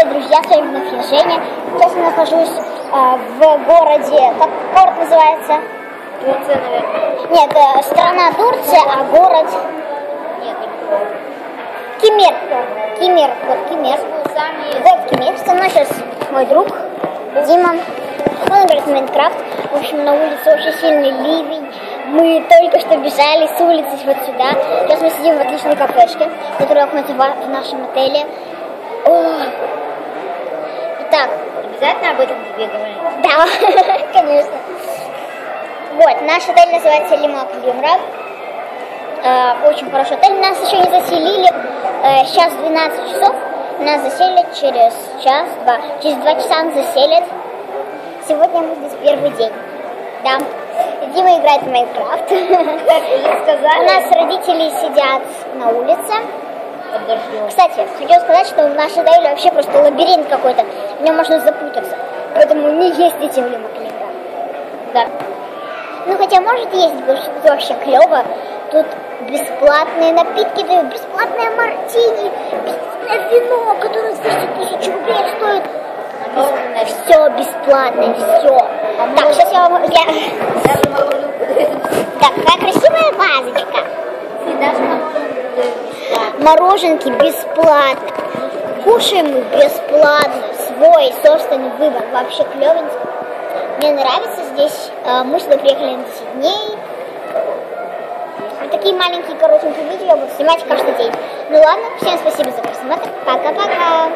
Друзья, с вами вновь я, Женя. Сейчас я нахожусь в городе, как город называется? Турция, наверное. Нет, страна Турция, а город? Нет. Кемер. Кемер, вот Кемер. Вот Кемер. Со мной сейчас мой друг Дима. Он играет в Майнкрафт. В общем, на улице очень сильный ливень. Мы только что бежали с улицы вот сюда. Сейчас мы сидим в отличной кафешке, которая находится в нашем отеле. Итак, Обязательно об этом тебе говорить? да, конечно. Вот, наш отель называется Лимак Лимрак. Очень хороший отель. Нас еще не заселили. Сейчас 12 часов. Нас заселят через час-два. Через 2 часа нас заселят. Сегодня мы здесь первый день. Да. Дима играет в Майнкрафт. У нас родители сидят на улице. Кстати, хотел сказать, что в нашей отеле вообще просто лабиринт какой-то. В нем можно запутаться. Поэтому не ездите в Лимак Лимрак. Да. Ну хотя может ездить, потому что тут вообще клево. Тут бесплатные напитки дают, бесплатное мартини, бесплатное вино, которое за 10 000 рублей стоит. Все бесплатное, все. Так, сейчас я вам... Так, какая красивая вазочка. Мороженки бесплатно. Кушаем мы бесплатно. Свой собственный выбор. Вообще клевенько. Мне нравится здесь. Мы сюда приехали на 10 дней. Вот такие маленькие коротенькие видео я буду снимать каждый день. Ну ладно, всем спасибо за просмотр. Пока-пока.